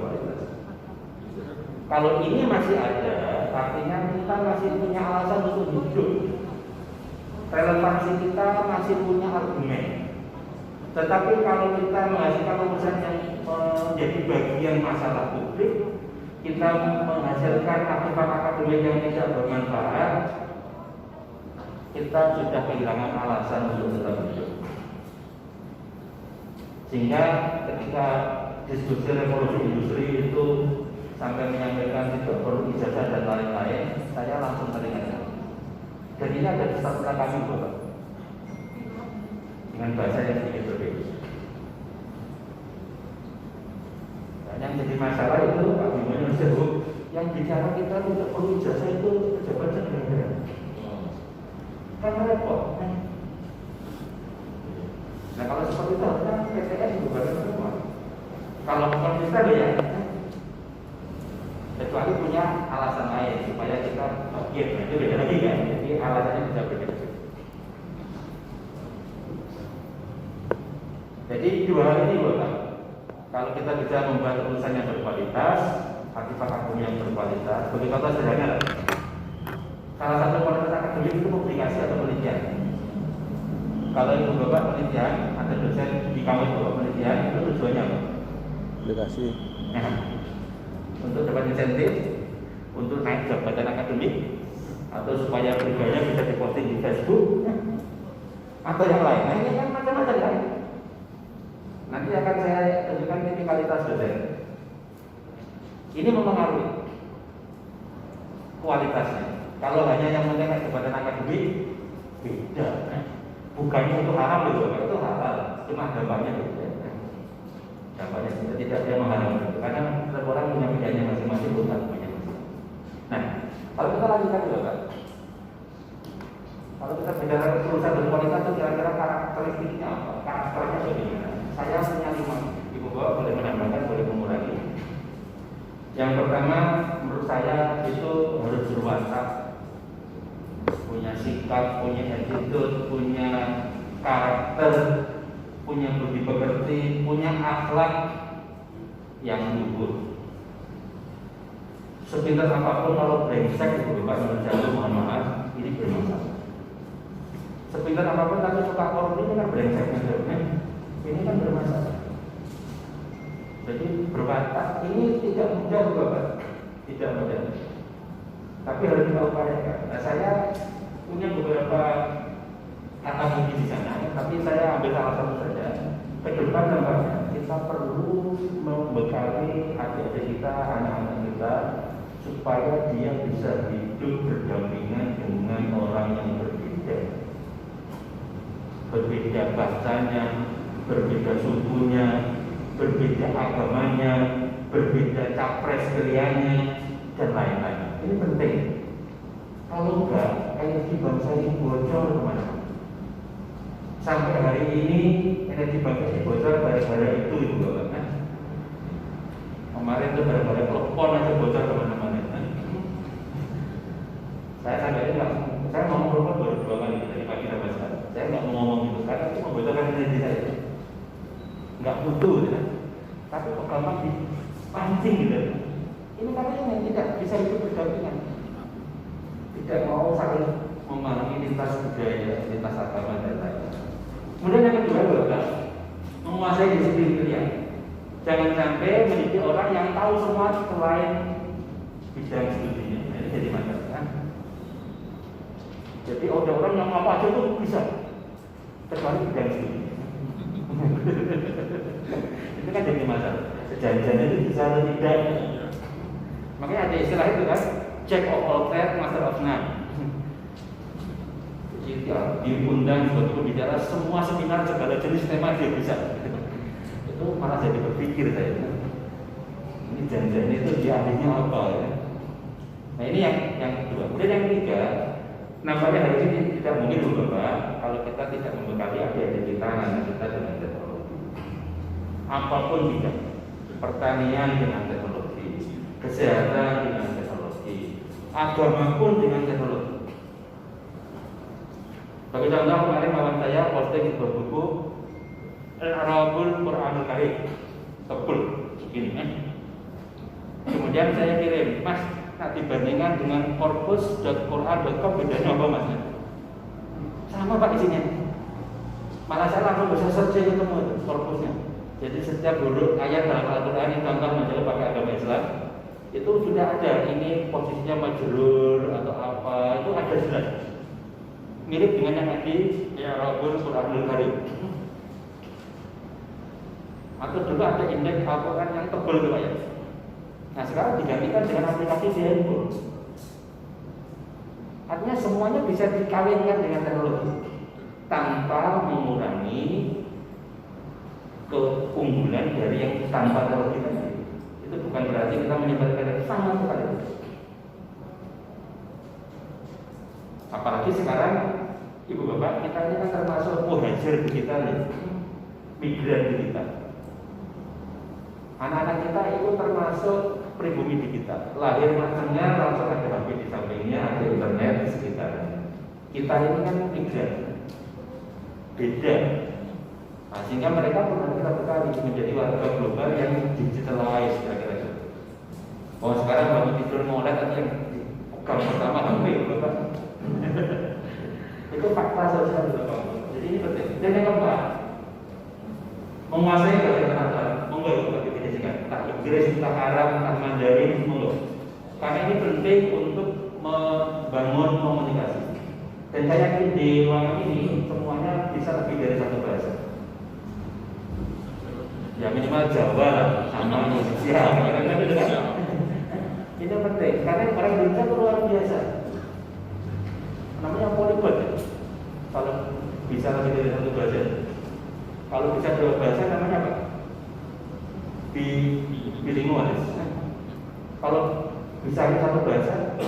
Kalau ini masih ada, artinya kita masih punya alasan untuk hidup. Relevansi kita masih punya argumen. Tetapi kalau kita menghasilkan urusan yang menjadi bagian masalah publik, kita menghasilkan artefak akademik yang tidak bermanfaat, kita sudah kehilangan alasan untuk tetap hidup. Sehingga ketika diskusi revolusi industri itu sampai menyampaikan tidak perlu ijazah dan lain-lain, saya langsung teringat. Dan ini ada di statuta kami, Bapak, dengan bahasa yang sedikit berbeda. Nah, yang jadi masalah itu Pak Bimo Yusuf, yang bicara kita tidak perlu ijazah itu pejabat negara. Kan repot. Nah kalau seperti itu kan PTN juga semua. Kalau konsisten ya, kecuali punya alasan lain supaya kita itu beda lagi kan. Jadi alasannya bisa berbeda. Jadi dua hal ini Bapak. Kalau kita bisa membuat urusan yang berkualitas, artefak akademik yang berkualitas, bagi contoh sederhana. Salah satu kualitas akademik itu publikasi atau penelitian. Kalau itu Bapak penelitian, ada dosen di kampus Bapak penelitian, itu tujuannya apa? Publikasi. Nah, untuk dapat insentif, untuk naik jabatan akademik, atau supaya bergaya bisa diposting di Facebook, atau yang lain. Nah ini kan macam-macam kan. Nanti akan saya tunjukkan tipikalitas dosen. Ini mempengaruhi kualitasnya. Kalau hanya yang penting naik jabatan akademik, beda. Bukannya itu haram loh, itu halal. Cuma dampaknya beda. Dampaknya tidak dia menghalang. Karena setiap orang punya pilihannya masing-masing, bukan punya masing-masing. Nah, kalau kita lanjutkan dulu Pak. Kalau kita bicara urusan berkualitas itu kira-kira karakteristiknya apa? Karakternya bagaimana? Saya punya 5. Ibu Bapak boleh menambahkan, boleh mengurangi. Yang pertama, menurut saya itu harus berwatak, punya sikap, punya attitude, punya karakter, punya budi pekerti, punya akhlak yang luhur. Sepintar apapun kalau brengsek itu Bapak menurut saya, mohon maaf, ini bermasalah. Sepintar apapun tapi suka korupsi ini kan brengsek kan? Ini kan bermasalah. Jadi berwatak ini tidak mudah Bapak, tidak mudah. Tapi harus kita upayakan. Nah, saya punya beberapa kata kunci di sana, tapi saya ambil salah satu saja. Ke depan nampaknya kita perlu membekali adik-adik kita, anak-anak kita, supaya dia bisa hidup berdampingan dengan orang yang berbeda. Berbeda bahasanya, berbeda sukunya, berbeda agamanya, berbeda capres pilihannya, dan lain-lain. Ini penting. Kalau enggak, energi bangsa ini bocor kemana? Sampai hari ini energi bangsa ini bocor gara-gara itu Bapak kan? Kemarin itu gara-gara telepon aja bocor kemana-mana kan? Saya sampai ini saya ngomong telepon baru 2 kali dari pagi sampai sekarang. Saya nggak mau ngomong itu karena itu membocorkan energi saya. Nggak butuh ya. Tapi kok gampang dipancing gitu. Ini katanya tidak bisa hidup berdampingan, tidak mau saling memahami lintas budaya, lintas agama dan lain-lain. Kemudian yang kedua Bapak, menguasai disiplin pilihan. Jangan sampai menjadi orang yang tahu semua selain bidang studinya. Ini jadi masalah kan? Jadi ada orang yang apa aja itu bisa, kecuali bidang studi. Itu kan jadi masalah. Sejajar itu bisa atau tidak. Makanya ada istilah itu kan, Jack of all trades, master of none. Jadi diundang untuk bicara semua seminar segala jenis tema dia bisa. Itu malah jadi berpikir saya. Ini janjian itu dia ahlinya apa ya? Nah ini yang kedua. Kemudian yang ketiga, nampaknya hari ini tidak mungkin Bapak kalau kita tidak membekali adik-adik kita, anak kita dengan teknologi. Apapun bidang, pertanian dengan teknologi, kesehatan dengan teknologi, agama pun dengan teknologi. Bagi contoh kemarin kawan saya posting di sebuah buku Al-Arabul Quranul Karim, tebel begini kan. Kemudian Kemudian saya kirim, Mas, nah dibandingkan dengan corpus.quran.com bedanya apa Mas? Sama Pak isinya. Malah saya langsung bisa search ketemu corpusnya. Jadi setiap huruf ayat dalam Al-Quran yang contoh majalah pakai agama Islam itu sudah ada, ini posisinya majrur atau apa, itu ada jelas. Mirip dengan yang di I'rabul Quranul Karim. Atau dulu ada indeks Al-Quran yang tebal itu Pak ya. Nah sekarang digantikan dengan aplikasi di handphone. Artinya semuanya bisa dikawinkan dengan teknologi tanpa mengurangi keunggulan dari yang tanpa teknologi tadi. Itu bukan berarti kita menyebarkan sama sekali. Apalagi sekarang Ibu Bapak, kita ini kan termasuk muhajir digital ya, migran digital. Anak-anak kita itu termasuk pribumi digital. Lahir macamnya langsung ada HP di sampingnya, ada internet di sekitarnya. Kita ini kan migran, beda. Nah, sehingga mereka pernah kita berkali menjadi warga global yang digitalized kira-kira. Oh sekarang bangun tidur mulai tadi yang pegang pertama HP Bapak. Itu fakta sosial Bapak. Jadi ini penting. Dan yang keempat, menguasai bahasa internasional. Monggo Bapak didefinisikan. Entah Inggris, entah Arab, entah Mandarin, monggo. Karena ini penting untuk membangun komunikasi. Dan saya yakin di ruangan ini semuanya bisa lebih dari satu bahasa. Ya minimal Jawa sama Indonesia. Ini penting karena orang Indonesia itu luar biasa. Namanya poliglot. Kalau bisa lebih dari satu bahasa. Kalau bisa dua bahasa namanya apa? Bilingual. Kalau bisa satu bahasa,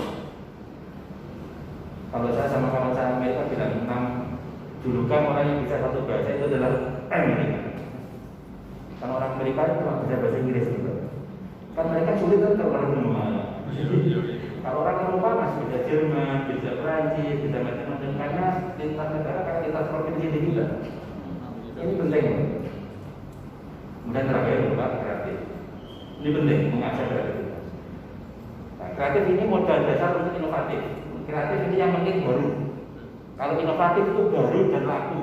kalau saya sama kawan saya Amerika bilang 6 julukan orang yang bisa satu bahasa itu adalah Amerika. Kalau orang Amerika itu cuma bisa bahasa Inggris juga. Kan mereka sulit kan kalau orang semua. Kalau orang Eropa masih bisa Jerman, bisa Prancis, bisa macam-macam karena lintas negara, karena lintas provinsi juga. Ini penting. Kemudian terakhir Bapak kreatif. Ini penting mengajar kreatif. Nah, kreatif ini modal dasar untuk inovatif. Kreatif ini yang penting baru. Kalau inovatif itu baru dan laku.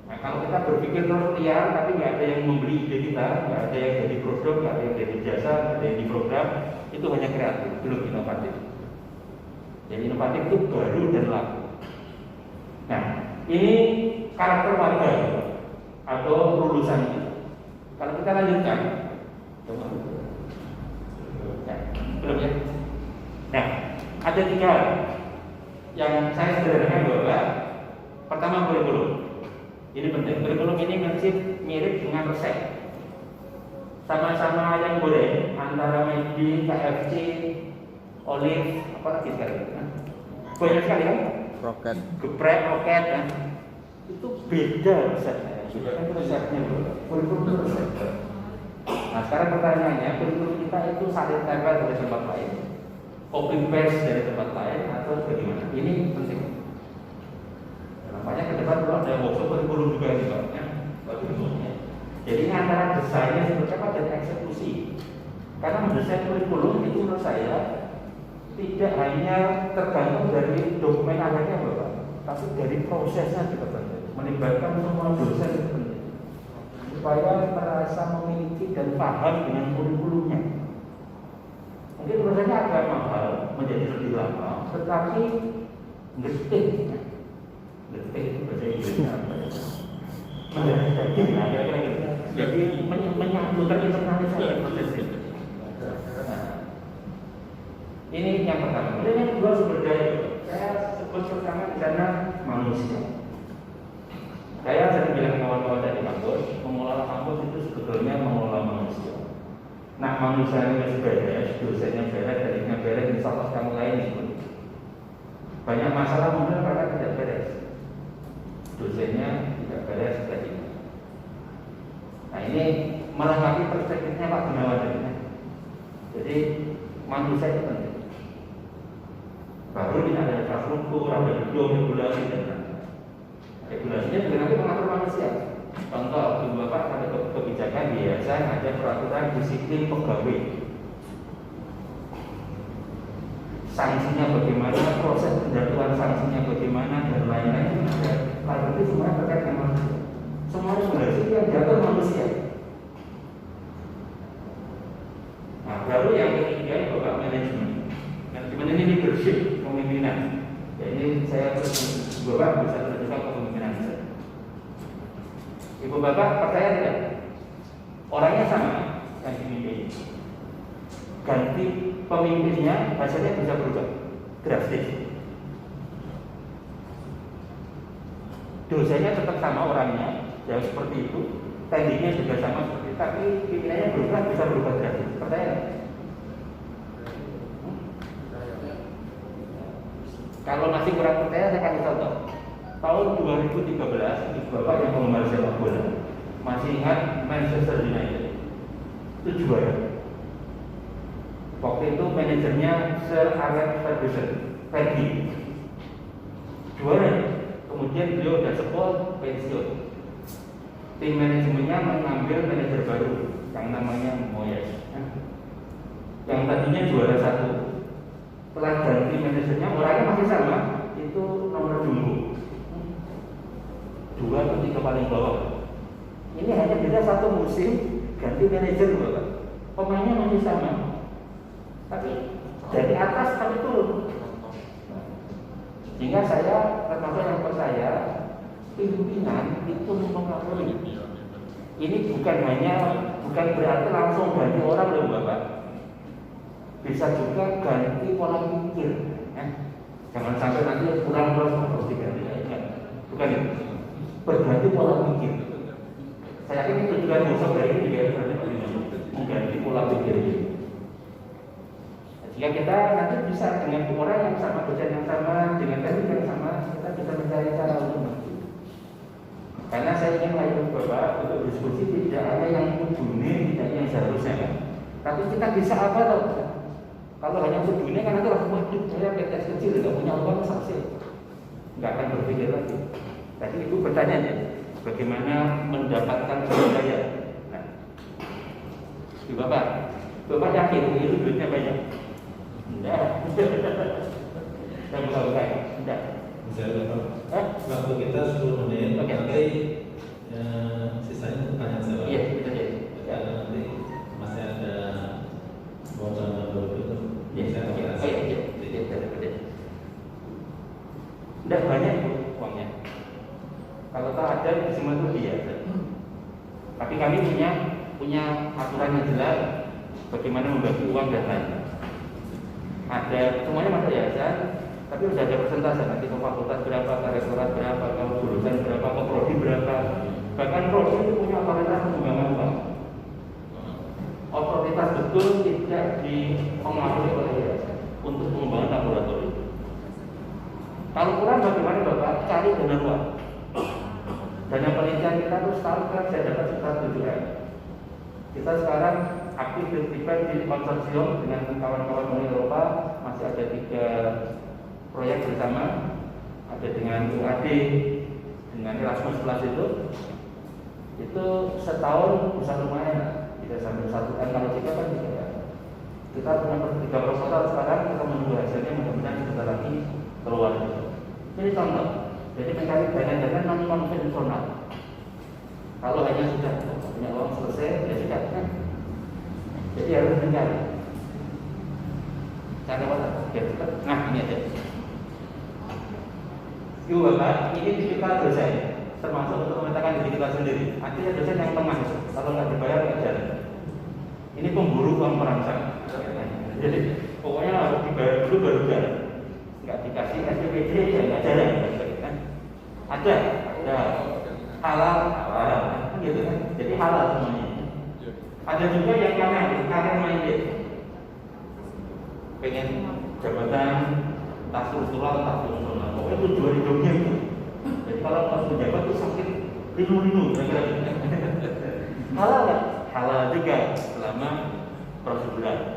Nah, kalau kita berpikir terus liar tapi nggak ada yang membeli ide kita, nggak ada yang jadi produk, nggak ada yang jadi jasa, nggak ada yang di program, itu hanya kreatif, belum inovatif. Jadi inovatif itu baru dan laku. Nah, ini karakter warga atau lulusan itu. Kalau kita lanjutkan, belum ya? Nah, ada 3 hal yang saya sederhanakan bahwa pertama kurikulum. Ini penting. Kurikulum ini masih mirip dengan resep. Sama-sama yang goreng antara McD, KFC, Olive, apa lagi sekali? Banyak sekali kan? Roket. Geprek, roket kan? Itu beda resepnya. Kan resepnya kurikulum itu resep. Nah sekarang pertanyaannya, kurikulum kita itu saling tempel dari tempat lain, copy paste dari tempat lain atau bagaimana? Ini penting. Makanya ke depan kalau ada workshop kurikulum juga ini Pak, ya. Jadi ini antara desainnya seperti apa dan eksekusi. Karena mendesain kurikulum itu menurut saya tidak hanya tergantung dari dokumen akhirnya Bapak, tapi dari prosesnya juga penting. Melibatkan semua dosen itu penting supaya merasa memiliki dan paham dengan kurikulumnya. Mungkin prosesnya agak mahal, menjadi lebih lama, tetapi ngerti. Ngerti itu bahasa Inggrisnya apa ya? Jadi menyambungkan internalisasi proses itu. Ini yang pertama. Kemudian yang kedua sumber daya. Saya sebut pertama di sana manusia. Saya sering bilang kawan-kawan saya di kampus, mengelola kampus itu sebetulnya mengelola manusia. Nah manusianya masih beres, dosennya beres, dadiknya beres, insya Allah kamu lain itu. Banyak masalah mungkin karena tidak beres. Dosennya tidak beres, dadiknya. Nah ini melengkapi perspektifnya Pak Gunawan tadi. Jadi manusia itu penting. Baru ini ada infrastruktur, ada gedung, regulasi dan lain-lain. Regulasinya juga nanti mengatur manusia. Contoh, di Bapak ada kebijakan biasa ada peraturan disiplin pegawai. sanksinya bagaimana, proses penjatuhan sanksinya bagaimana, dan lain-lain. Lalu itu semua terkait dengan manusia. Semua regulasi yang jatuh manusia. Nah, baru yang ketiga Bapak manajemen. Manajemen ini leadership, kepemimpinan. Ya, ini saya Bapak bisa menunjukkan kepemimpinan saya. Ibu Bapak percaya tidak? Orangnya sama yang dipimpin. Ganti pemimpinnya, hasilnya bisa berubah drastis. Dosanya tetap sama orangnya, yang seperti itu, tandingnya juga sama seperti itu, tapi pimpinannya berubah, bisa berubah drastis. Percaya? Kalau masih kurang percaya, saya kasih contoh. Tahun 2013, Ibu Bapak yang penggemar sepak bola masih ingat Manchester United itu juara. Waktu itu manajernya Sir Alex Ferguson, juara. Kemudian beliau sudah sekolah pensiun. Tim manajemennya mengambil manajer baru yang namanya Moyes, yang tadinya juara 1. Setelah ganti manajernya, orangnya masih sama, itu nomor jumbo 2 atau 3 paling bawah. Ini hanya beda 1 musim ganti manajer, Bapak. Pemainnya masih sama, tapi dari atas sampai turun. Sehingga saya termasuk yang percaya pimpinan itu mempengaruhi. Ini bukan berarti langsung ganti orang loh Bapak. Bisa juga ganti pola pikir. Jangan sampai nanti kurang terus diganti. Bukan itu. Berganti pola pikir. Saya yakin itu juga besok dari ini juga mengganti pola pikir ini. Jika kita nanti bisa dengan orang yang sama, dosen yang sama, dengan teknik yang sama, kita bisa mencari cara untuk maju. Karena saya ingin mengajak Bapak untuk diskusi tidak ada yang kudune, tidak yang seharusnya. Tapi kita bisa apa tahu? Kalau hanya kudune kan nanti langsung waduh, saya PTS kecil tidak punya uang saksi, nggak akan berpikir lagi. Tadi Ibu bertanya, bagaimana mendapatkan sumber daya? Nah, Bapak yakin itu duitnya banyak? Enggak. Saya buka-buka ya? Enggak. Misalnya waktu kita 10 menit, nanti sisanya pertanyaan saya. Iya, itu dia. Nanti masih ada bocoran itu. Iya. Enggak banyak uangnya. Kalau tak ada semua itu biasa. Tapi kami punya aturan yang jelas bagaimana membagi uang dan lain. Ada semuanya masuk yayasan, tapi sudah ada persentase nanti ke fakultas berapa, ke rektorat berapa, ke jurusan berapa, ke prodi berapa. Bahkan prodi itu punya otoritas pengembangan uang. Otoritas betul tidak dipengaruhi oleh yayasan untuk pengembangan laboratorium. Kalau kurang bagaimana Bapak? Cari dana luar. Dana penelitian kita terus setahun kan saya dapat sekitar 7M. Kita sekarang aktif terlibat di konsorsium dengan kawan-kawan Uni Eropa, masih ada 3 proyek bersama, ada dengan UAD, dengan Erasmus Plus itu setahun bisa lumayan, tidak sampai 1M, kalau 3 kan 3M. Kita punya 3 proposal sekarang, kita menunggu hasilnya, mudah-mudahan sebentar lagi keluar. Ini contoh, jadi mencari dana-dana non-konvensional. Kalau hanya sudah punya uang selesai, ya sudah kan. Jadi harus mencari. Cara apa? Biar cepat. Nah ini aja. Ibu Bapak, ini tipikal dosen, termasuk untuk memetakan diri kita sendiri. Artinya dosen yang tengah, kalau nggak dibayar nggak jalan. Ini pemburu uang merangsang. Jadi pokoknya harus dibayar dulu baru jalan. Nggak dikasih SPPJ ya nggak jalan. Ada halal, gitu kan? Jadi halal semuanya. Ada juga yang karir minded, pengen jabatan tak struktural, tak fungsional. Pokoknya tujuan hidupnya itu. Jadi kalau pas menjabat itu sakit linu-linu, kira-kira. Halal nggak? Halal juga selama prosedural.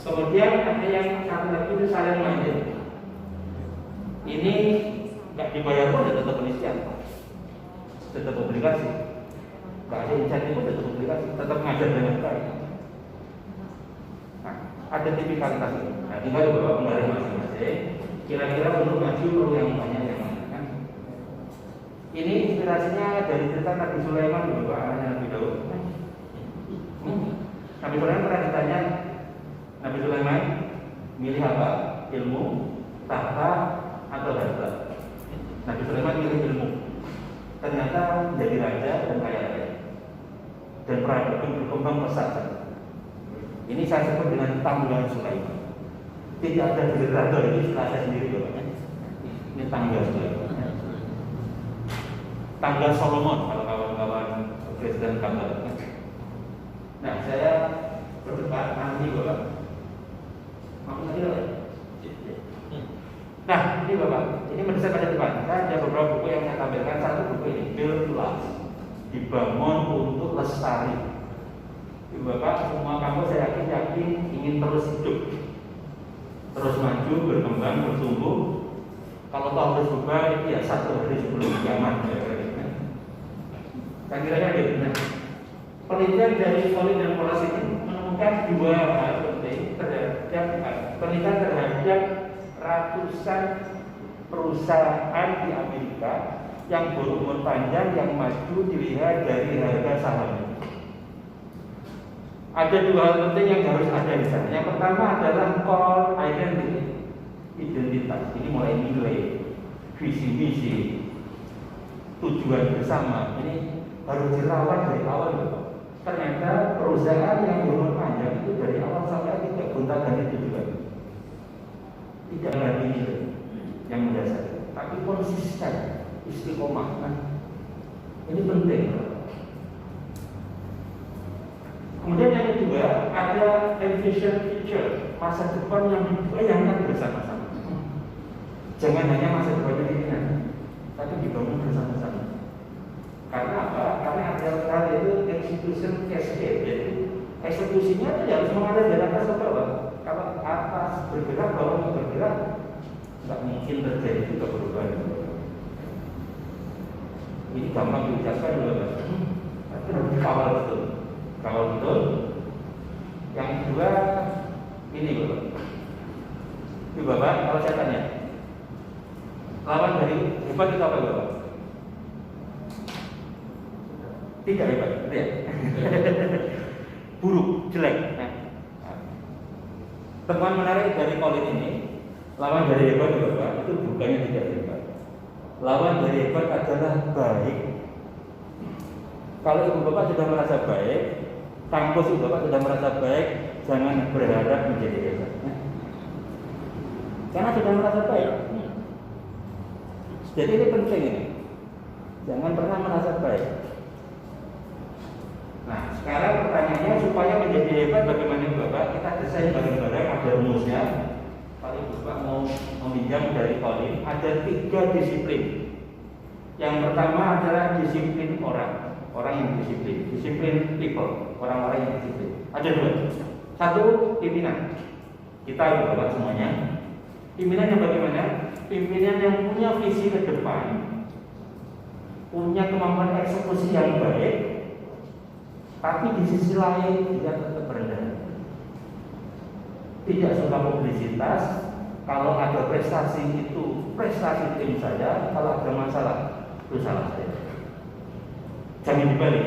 Kemudian ada yang satu lagi itu silent minded. Ini nggak dibayar pun tetap penelitian, tetap publikasi. Nggak ada insentif pun tetap publikasi, tetap ngajar dengan baik. Nah, ada tipikalitas itu. Nah, tinggal dibawa kembali masing-masing. Kira-kira untuk maju perlu yang banyak yang mana kan? Ini inspirasinya dari cerita Nabi Sulaiman, Bapak, anaknya Nabi Daud. Nabi Sulaiman pernah ditanya, Nabi Sulaiman milih apa? Ilmu, tahta, atau harta? Nabi Sulaiman milih ilmu. Ternyata menjadi raja dan kaya raya dan peradaban berkembang pesat. Ini saya sebut dengan tangga Sulaiman. Tidak ada generator, ini istilah saya sendiri Bapak. Ini tangga Sulaiman. Tangga Solomon kalau kawan-kawan Presiden gambar. Nah, saya berdebat nanti Bapak. Mau lagi ya? Nah, ini Bapak, ini mendesak pada depan. Ada beberapa buku yang saya tampilkan. Satu buku ini, Build to Last, dibangun untuk lestari. Bapak, semua kampus saya yakin ingin terus hidup, terus maju, berkembang, bertumbuh. Kalau tahu harus berubah, itu ya satu hari sebelum kiamat. Saya kira gitu. Nah, penelitian dari Colin dan Polas ini menemukan dua hal penting penelitian terhadap ratusan perusahaan di Amerika yang berumur panjang yang maju dilihat dari harga sahamnya. Ada dua hal penting yang harus ada di sana. Yang pertama adalah core identity, identitas. Ini mulai nilai, visi misi, tujuan bersama. Ini harus dirawat dari awal. Ternyata perusahaan yang berumur panjang itu dari awal sampai tidak gonta-ganti tujuan. Tidak ada ini yang mendasar, tapi konsisten, istiqomah. Nah, ini penting. Kemudian yang kedua, ada envision future, masa depan yang dibayangkan bersama-sama. Jangan hanya masa depannya diinginkan, tapi dibangun bersama-sama. Karena apa? Karena ada hal itu execution cascade, yaitu eksekusinya itu harus mengalir dari atas ke bawah. Kalau atas bergerak, bawah bergerak, nggak mungkin terjadi juga perubahan. Ini gampang diucapkan loh, tapi harus dikawal betul. Kalau betul, yang kedua ini Bapak. Ini Bapak, kalau saya tanya, lawan dari hebat itu apa Bapak? Tidak hebat, gitu ya? Buruk, jelek. Nah, temuan menarik dari Colin ini, lawan dari hebat Bapak itu bukannya tidak hebat. Lawan dari hebat adalah baik. Kalau ibu Bapak sudah merasa baik, kampus ibu Bapak sudah merasa baik, jangan berharap menjadi hebat. Karena sudah merasa baik. Jadi ini penting ini. Jangan pernah merasa baik. Nah, sekarang pertanyaannya supaya menjadi hebat bagaimana Bapak? Kita desain bareng-bareng, ada rumusnya. Kalau Bapak mau meminjam dari Colin, ada 3 disiplin. Yang pertama adalah disiplin orang yang disiplin, disiplin people, orang-orang yang disiplin. Ada 2. Satu, pimpinan. Kita Bapak semuanya. Pimpinan yang bagaimana? Pimpinan yang punya visi ke depan, punya kemampuan eksekusi yang baik, tapi di sisi lain dia tetap rendah. Tidak suka publisitas. Kalau ada prestasi itu prestasi tim saya, kalau ada masalah itu salah saya. Jangan dibalik.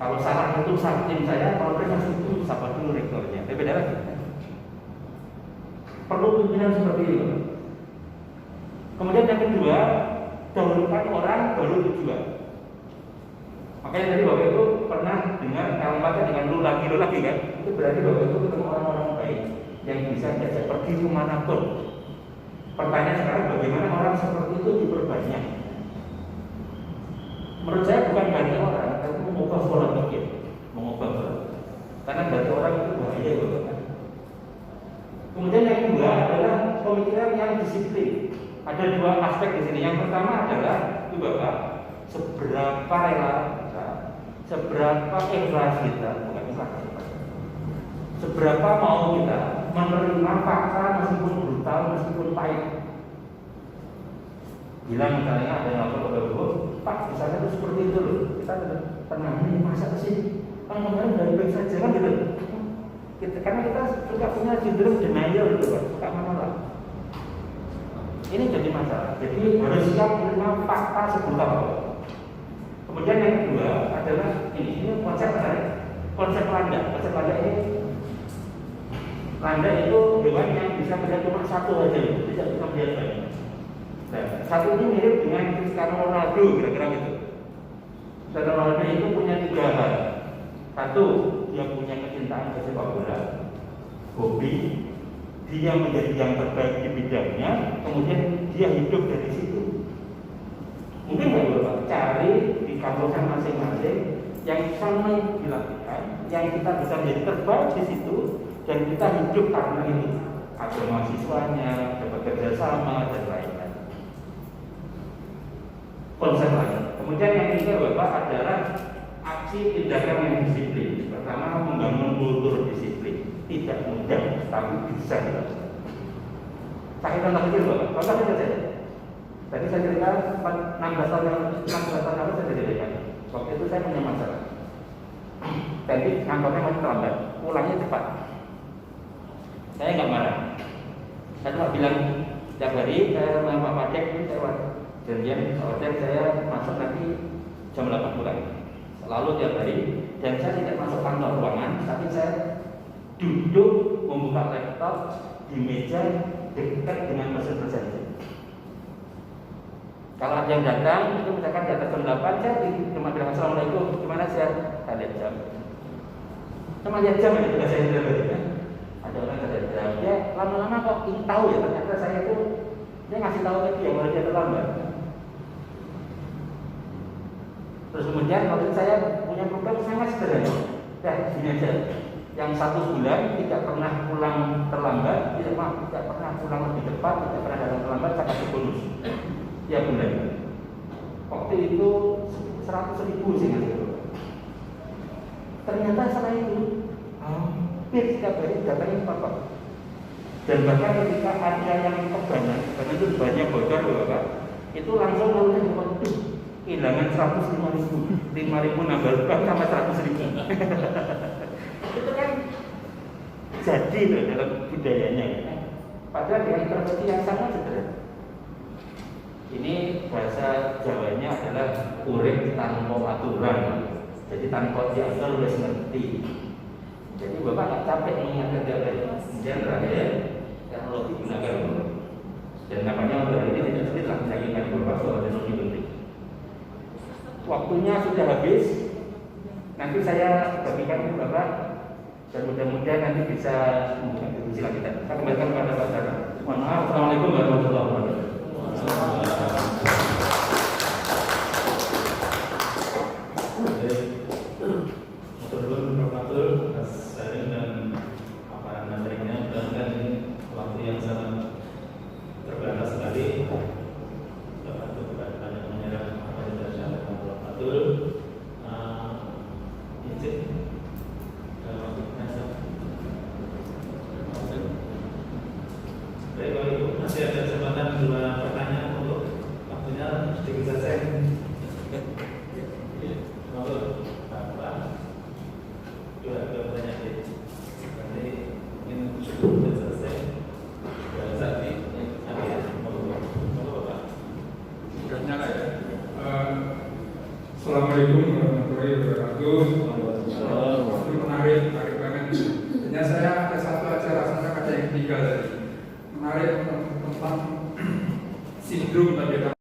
Kalau salah itu salah tim saya, kalau prestasi itu siapa dulu rektornya. Beda lagi. Perlu pimpinan seperti itu. Kemudian yang kedua, dahulukan orang baru tujuan. Makanya tadi Bapak itu pernah dengar kalimatnya dengan lu lagi kan? Itu berarti Bapak itu ketemu orang-orang baik yang bisa diajak pergi kemanapun. Pertanyaan sekarang, bagaimana orang seperti itu diperbanyak? Menurut saya bukan ganti orang, tapi mengubah pola pikir, mengubah pola. Karena ganti orang itu bahaya Bapak. Kemudian yang kedua adalah pemikiran yang disiplin. Ada 2 aspek di sini. Yang pertama adalah itu Bapak, seberapa rela kita, seberapa ikhlas kita, bukan ikhlas, seberapa mau kita menerima fakta meskipun brutal, meskipun pahit. Bilang misalnya ada yang lapor ke Bapak, Pak, misalnya itu seperti itu loh, kita tenang, ini masa sih? Kan kemarin dari baik saja kan gitu. Karena kita suka punya sindrom denial gitu Pak, suka menolak. Ini jadi masalah. Jadi harus siap menerima fakta seperti apa. Kemudian yang kedua adalah ini konsep menarik. Konsep landa. Konsep landa ini, landa itu hewan yang bisa melihat cuma satu aja, tidak bisa melihat banyak. Nah, satu ini mirip dengan Cristiano Ronaldo, kira-kira gitu. Cristiano Ronaldo itu punya 3 hal. Satu, dia punya kecintaan ke sepak bola, hobi, dia menjadi yang terbaik di bidangnya, kemudian dia hidup dari situ. Mungkin nggak Bapak cari di kampusnya masing-masing yang sama dilakukan, yang kita bisa menjadi terbaik di situ, dan kita hidup karena itu. Ada mahasiswanya, dapat kerjasama dan lain-lain. Konsep lain. Kemudian yang ketiga Bapak adalah aksi tindakan yang disiplin. Pertama, membangun kultur disiplin. Tidak mudah, tapi bisa dilakukan. Saya contoh kecil Bapak, contoh kecil saja. Tadi saya cerita 16 tahun lalu saya ceritakan. Waktu itu saya punya masalah. Tapi kantornya masih terlambat, pulangnya cepat. Saya nggak marah. Saya cuma bilang setiap hari saya sama Pak Padek ini saya janjian hotel saya masuk nanti jam 8 pulang. Selalu tiap hari, dan saya tidak masuk kantor ruangan, tapi saya duduk membuka laptop di meja dekat dengan mesin presenter. Kalau ada yang datang, itu misalkan datang jam 8, saya cuma bilang assalamualaikum, gimana saya lihat jam. Cuma lihat jam itu juga saya lihat ya. Ada orang yang lihat jam, dia lama-lama kok ingin tahu ya, ternyata saya itu dia ngasih tahu ke dia kalau dia terlambat. Terus kemudian waktu saya punya program sangat sederhana. Ya, gini aja. Yang 1 bulan tidak pernah pulang terlambat, tidak pernah pulang lebih cepat, tidak pernah datang terlambat, saya kasih bonus. Ya bulan. Waktu itu 100.000 sih ngasih. Ternyata setelah itu hampir setiap hari datangnya Bapak. Dan bahkan ketika ada yang kebanyakan, karena itu banyak bocor Bapak, itu langsung langsung waduh, kehilangan 105.000 nambah sama 100.000. Itu kan jadi loh dalam budayanya. Padahal dengan intervensi yang sangat sederhana. Ini bahasa Jawanya adalah urip tanpa aturan. Jadi tanpa diatur harus ngerti. Jadi Bapak nggak capek mengingatkan dia lagi. Kemudian terakhir teknologi gunakan dulu. Dan namanya untuk hari ini tidak sulit lah meyakinkan Bapak soal teknologi penting. Waktunya sudah habis. Nanti saya bagikan ke Bapak. Dan mudah-mudahan nanti bisa membuka diskusi lagi. Saya kembalikan kepada Pak Sarah. Mohon maaf. Assalamualaikum warahmatullahi wabarakatuh. Masih ada kesempatan 2 pertanyaan untuk waktunya sedikit saja. Kalau Bapak 2 pertanyaan nanti ingin sudah selesai. Saat ini kalau Bapak sudah nyala ya. Assalamualaikum warahmatullahi wabarakatuh. Itu menarik banget. Hanya saya ada satu aja, rasanya ada yang 3 tadi. Menarik tentang sindrom tadi.